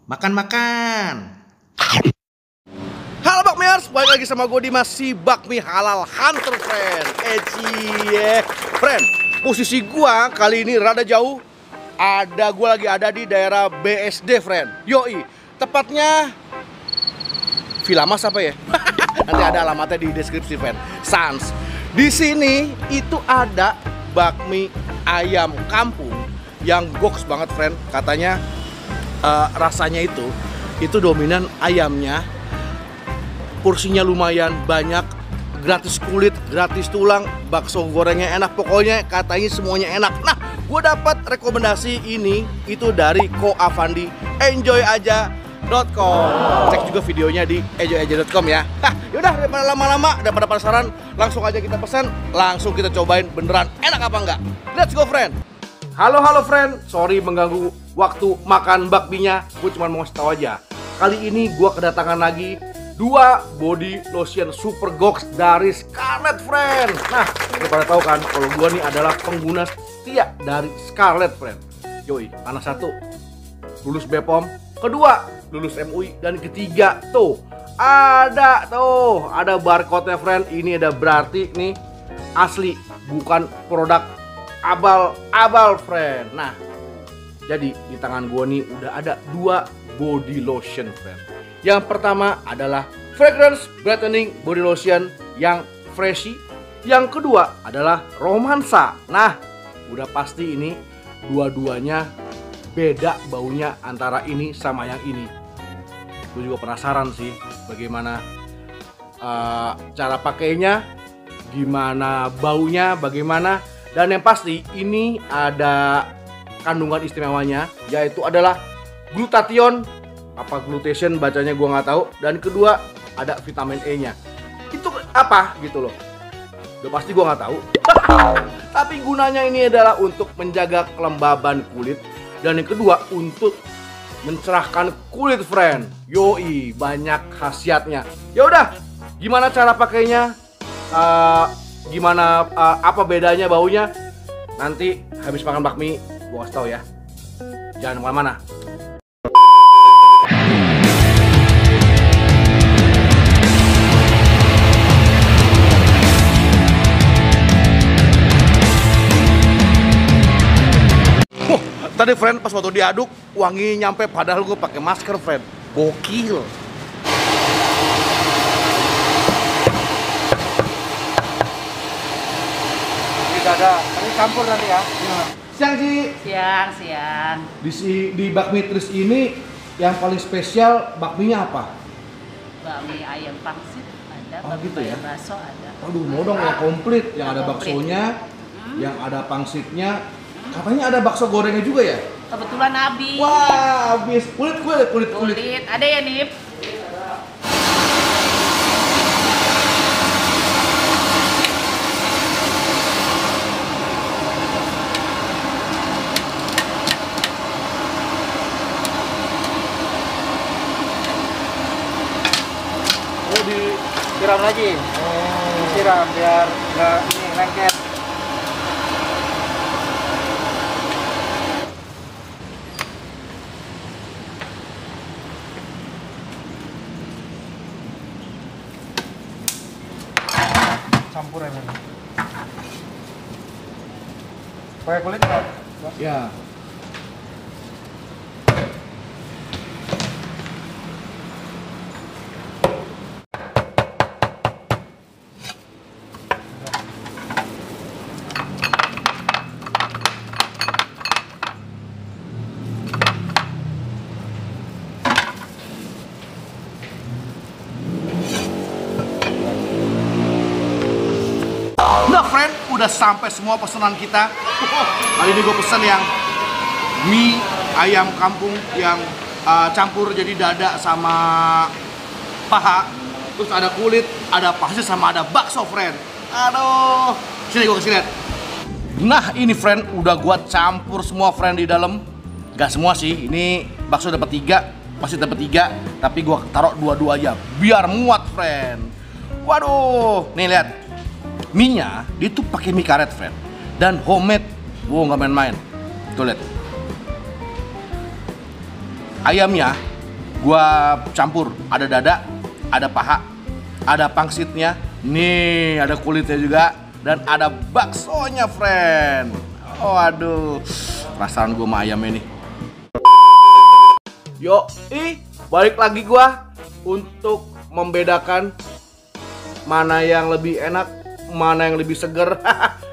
Makan-makan. Halo Bakmiers, balik lagi sama gue Dimas, si Bakmi Halal Hunter, friend. Friend, posisi gue kali ini rada jauh. Gue lagi ada di daerah BSD, friend. Yoi, tepatnya Villa Mas apa ya? Nanti ada alamatnya di deskripsi, friend. Sans. Di sini itu ada bakmi ayam kampung yang goks banget, friend. Katanya rasanya itu dominan ayamnya, porsinya lumayan banyak, gratis kulit, gratis tulang, bakso gorengnya enak, pokoknya katanya semuanya enak. Nah, gue dapat rekomendasi ini itu dari Ko Avandi, enjoyaja.com. Cek juga videonya di enjoyaja.com ya. Nah, yaudah daripada lama-lama, daripada penasaran, langsung aja kita pesan, langsung kita cobain beneran enak apa enggak. Let's go, friend. Halo friend, sorry mengganggu waktu makan bakminya. Gue cuma mau ngasih tau aja, kali ini gue kedatangan lagi 2 body lotion super goks dari Scarlett, friend. Nah, lu pada tahu kan kalau gue nih adalah pengguna setia dari Scarlett, friend. Yoi, karena satu, lulus BPOM, kedua, lulus MUI, dan ketiga tuh ada barcode-nya, friend. Ini ada berarti nih asli, bukan produk abal-abal, friend. Nah, jadi di tangan gue nih udah ada 2 body lotion, friend. Yang pertama adalah Fragrance Brightening Body Lotion yang freshy. Yang kedua adalah Romansa. Nah, udah pasti ini dua-duanya beda baunya antara ini sama yang ini. Gue juga penasaran sih bagaimana cara pakainya, gimana baunya, bagaimana. Dan yang pasti ini ada kandungan istimewanya, yaitu adalah glutathione, apa glutation bacanya gue nggak tahu. Dan kedua ada vitamin E nya. Itu apa gitu loh, udah pasti gue nggak tahu. Tapi gunanya ini adalah untuk menjaga kelembaban kulit, dan yang kedua untuk mencerahkan kulit, friend. Yoi, banyak khasiatnya. Ya udah, gimana cara pakainya, apa bedanya baunya, nanti habis makan bakmi gue kasih tau ya. Jangan kemana-mana. Tadi, friend, pas waktu diaduk wangi nyampe, padahal gue pakai masker, friend. Gokil. Ini campur nanti ya. Siang sih. Siang. Di bakmi Tris ini yang paling spesial bakminya apa? Bakmi ayam pangsit ada, bakmi gitu ya? ayam bakso ada. Aduh, mau dong yang komplit, yang ada komplit. baksonya, yang ada pangsitnya. Katanya ada bakso gorengnya juga ya? Kebetulan habis. Wah, habis. Kulit. Ada ya, Nip? Oh, disiram lagi. Disiram biar nggak ini lengket. Campuran ini. Pakai kulit nggak? Ya. Udah, friend, udah sampai semua pesanan kita. Kali ini gue pesen yang mie ayam kampung yang campur, jadi dada sama paha. Terus ada kulit, ada pasir, sama ada bakso, friend. Aduh, sini gue kasih lihat. Nah, ini, friend, udah gue campur semua, friend, di dalam. Gak semua sih, ini bakso dapat 3, pasir dapat 3, tapi gue taruh 2 aja biar muat, friend. Waduh, nih lihat. Mie-nya dia tuh pakai mie karet, friend, dan homemade. Wow, nggak main-main. Tuh lihat. Ayamnya Gua campur, ada dada, ada paha, ada pangsitnya, nih ada kulitnya juga, dan ada baksonya, friend. Oh aduh, perasaan gua sama ayamnya nih. Yo, balik lagi gua untuk membedakan mana yang lebih enak, mana yang lebih seger.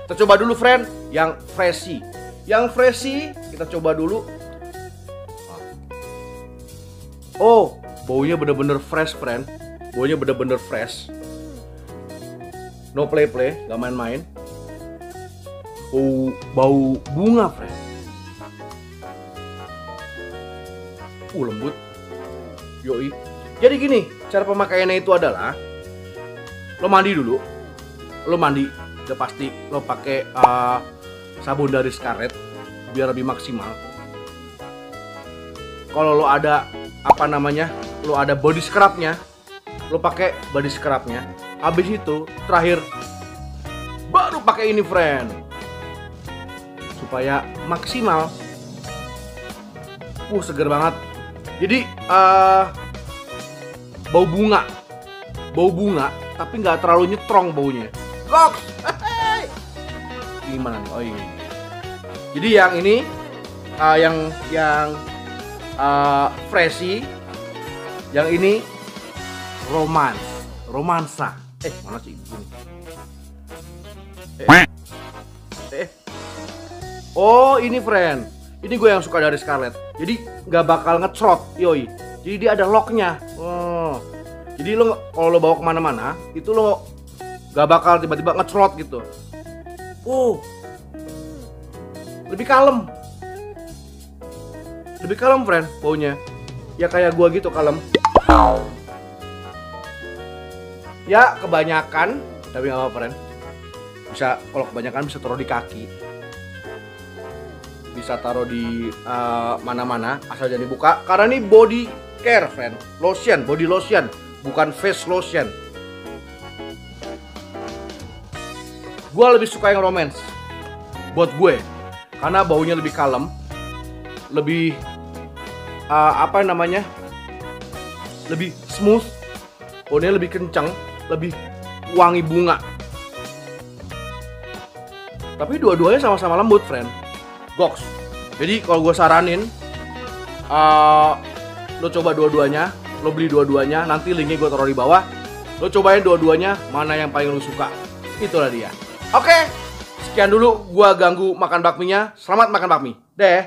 Kita coba dulu, friend, yang freshy. Yang freshy kita coba dulu. Oh, baunya bener-bener fresh, friend. Baunya bener-bener fresh. No play-play, gak main-main. Bau bunga, friend. Lembut. Yoi. Jadi gini, cara pemakaiannya itu adalah lo mandi dulu. Lo mandi, udah pasti lo pakai sabun dari Scarlett biar lebih maksimal. Kalau lo ada lo ada body scrubnya, lo pakai body scrubnya. Habis itu terakhir baru pakai ini, friend, supaya maksimal. Seger banget. Jadi bau bunga, tapi nggak terlalu nyetrong baunya. Goks, gimana nih? Oh iya. Jadi yang ini, yang freshy, yang ini romansa. Mana sih ini? Oh ini, friend. Ini gue yang suka dari Scarlett. Jadi nggak bakal ngecrot, yoi. Jadi dia ada locknya. Jadi lo kalau lo bawa kemana-mana, itu lo nggak bakal tiba-tiba ngecrot gitu. Lebih kalem. Lebih kalem, friend, baunya. Ya kayak gua gitu, kalem. Ya kebanyakan, tapi nggak apa-apa, friend. Bisa, kalau kebanyakan bisa taruh di kaki. Bisa taruh di mana-mana, asal jangan dibuka. Karena ini body care, friend. Lotion, body lotion, bukan face lotion. Gue lebih suka yang romance buat gue, karena baunya lebih kalem, lebih lebih smooth, baunya lebih kencang, lebih wangi bunga. Tapi dua-duanya sama-sama lembut, friend. Goks. Jadi kalau gue saranin, lo coba dua-duanya, lo beli dua-duanya, nanti linknya gue taruh di bawah. Lo cobain dua-duanya, mana yang paling lo suka. Itulah dia. Oke, sekian dulu gua ganggu makan bakminya. Selamat makan bakmi. Deh.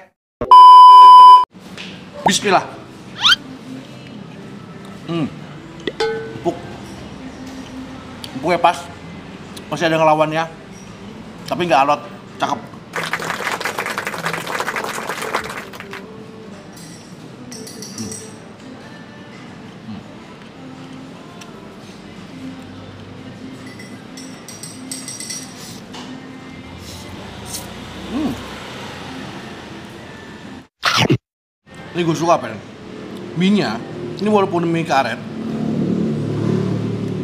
Bismillah. Empuknya pas. Masih ada ngelawannya. Tapi nggak alot. Cakep. Ini gue suka, pen. Mie-nya, ini walaupun mie karet,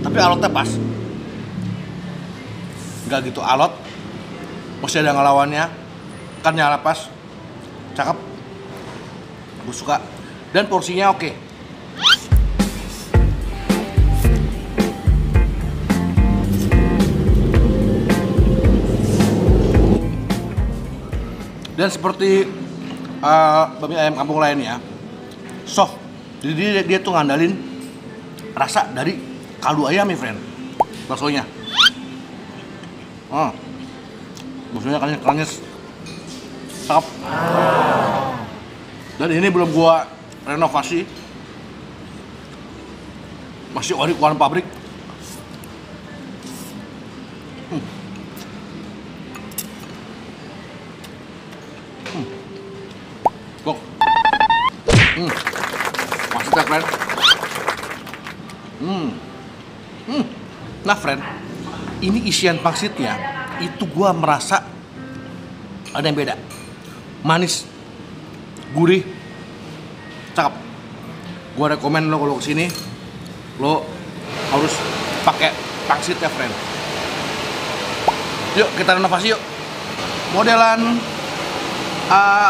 tapi alotnya pas. Nggak gitu alot, masih ada ngelawannya, kan nyala pas, cakep. Gue suka. Dan porsinya oke. Dan seperti bakmi ayam kampung lainnya, soft. Jadi dia tuh ngandalin rasa dari kaldu ayam nih, friend. Baksonya. Baksonya kranyes. Cakep. Dan ini belum gua renovasi. Masih ori warna pabrik. Kok. Masih tak, friend? Nah, friend, ini isian pangsitnya itu gua merasa ada yang beda. Manis, gurih, cakep. Gua rekomen lo kalau kesini, lo harus pakai pangsitnya, friend. Yuk kita renovasi yuk. Modelan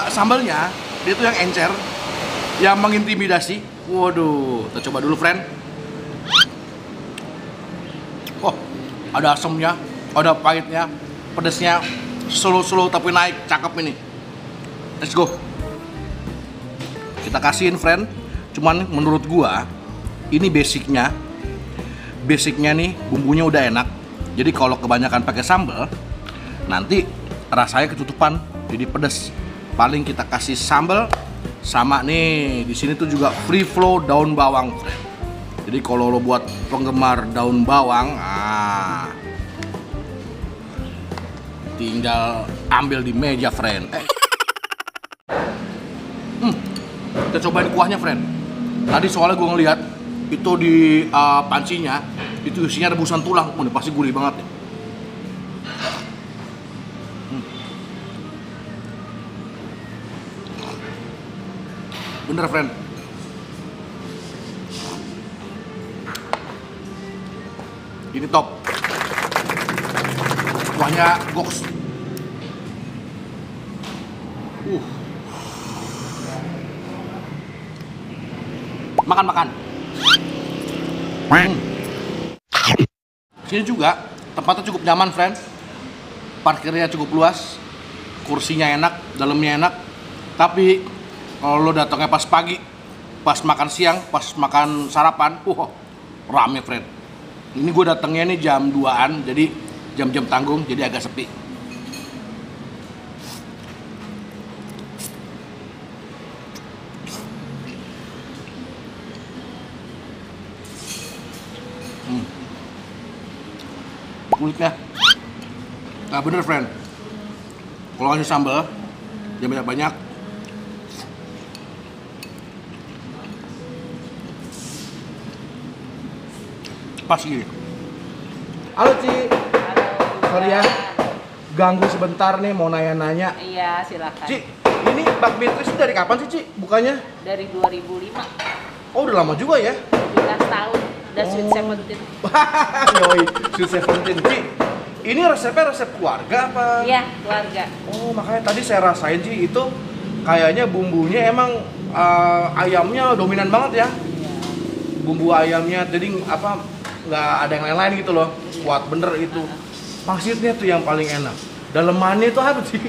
sambalnya dia tuh yang encer, yang mengintimidasi. Waduh, kita coba dulu, friend. Oh, ada asamnya, ada pahitnya, pedesnya, slow tapi naik, cakep ini. Let's go. Kita kasihin, friend. Cuman menurut gua, ini basicnya nih bumbunya udah enak. Jadi kalau kebanyakan pakai sambal, nanti rasanya ketutupan, jadi pedes. Paling kita kasih sambal sama nih di sini tuh juga free flow daun bawang, friend. Jadi kalau lo buat penggemar daun bawang, tinggal ambil di meja, friend. Kita cobain kuahnya, friend. Tadi soalnya gue ngeliat itu di pancinya itu isinya rebusan tulang, udah pasti gurih banget ya. Bener, friend. Ini top. Kuahnya goks. Makan. Sini juga tempatnya cukup nyaman, friend. Parkirnya cukup luas, kursinya enak, dalamnya enak. Tapi kalau lo datangnya pas pagi, pas makan siang, pas makan sarapan, rame, friend. Ini gue datangnya nih jam 2-an, jadi jam-jam tanggung, jadi agak sepi. Kulitnya bener, friend. Kalau kasih sambal jangan banyak-banyak. Pas gini. Halo, Ci. Halo. Sorry ya, ganggu sebentar nih, mau nanya-nanya. Iya, silakan. Ci, ini bakmi Tris dari kapan sih, Ci, bukannya? Dari 2005. Oh, udah lama juga ya. 17 tahun. Udah Sweet 17. Yoi, Sweet 17. Ci, ini resepnya resep keluarga apa? Iya, keluarga. Oh, makanya tadi saya rasain, Ci, itu kayaknya bumbunya emang ayamnya dominan banget ya. Iya. Bumbu ayamnya, jadi apa, nggak ada yang lain-lain gitu loh. Kuat bener itu. Pangsitnya tuh yang paling enak. Dalemannya itu apa sih?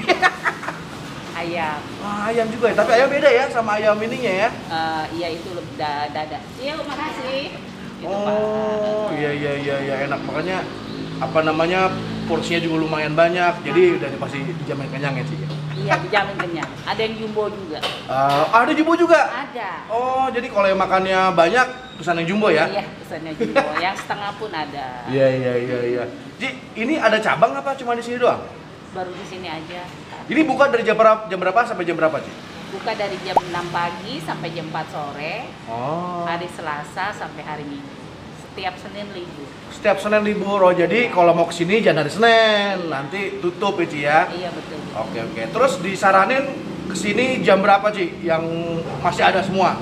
Ayam. Ayam juga ya, tapi ayam beda ya sama ayam ininya ya. Iya, itu lebih dada. Iya, makasih. Itu, Oh, Pak. iya enak. Makanya apa namanya, porsinya juga lumayan banyak. Jadi udah pasti dijamin kenyang ya, Ci. Iya, dijamin kenyang. Ada yang jumbo juga. Ada jumbo juga. Ada. Oh, jadi kalau yang makannya banyak pesan yang jumbo ya? Iya, pesannya jumbo. Yang setengah pun ada. Iya. Ci, ini ada cabang apa cuma di sini doang? Baru di sini aja. Ini buka dari jam berapa sampai jam berapa, Ci? Buka dari jam 6 pagi sampai jam 4 sore. Oh. Hari Selasa sampai hari Minggu. Setiap Senin libur. Setiap Senin libur. Oh, jadi kalau mau kesini jangan hari Senin, nanti tutup ya, Ci ya? Iya, betul. Oke. Terus disaranin kesini jam berapa, Ci? Yang masih ada semua?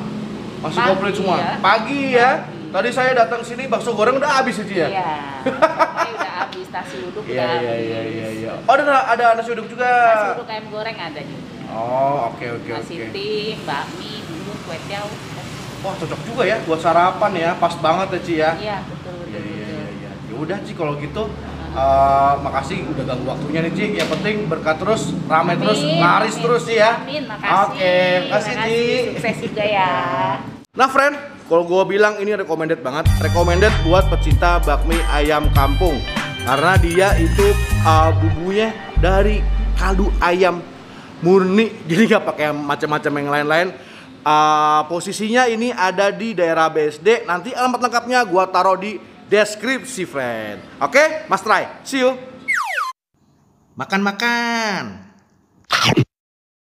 Masih Pagi, komplit semua? ya. Pagi ya? Pagi. Tadi saya datang sini bakso goreng udah habis ya, Ci ya? Iya. Pokoknya udah habis, nasi uduk udah habis. Iya. Oh, ada nasi uduk juga? Nasi uduk ayam goreng ada juga. Oh, oke. Nasi tim, bakmi, bubur, kue tiaw. Wah, cocok juga ya buat sarapan ya, pas banget ya, Ci ya? Iya, betul. Iya. Ya udah, Ci, kalau gitu makasih udah ganggu waktunya nih, Ci. Yang penting berkah terus, ramai terus, laris terus Ci ya. Amin, makasih. Oke, makasih, Ci. Sukses juga ya. Nah, friend, kalau gue bilang ini recommended banget. Recommended buat pecinta bakmi ayam kampung. Karena dia itu bumbunya dari kaldu ayam murni. Jadi nggak pakai macam-macam yang lain-lain. Posisinya ini ada di daerah BSD. Nanti alamat lengkapnya gue taruh di deskripsi, friend. Oke, Mas Try. See you. Makan.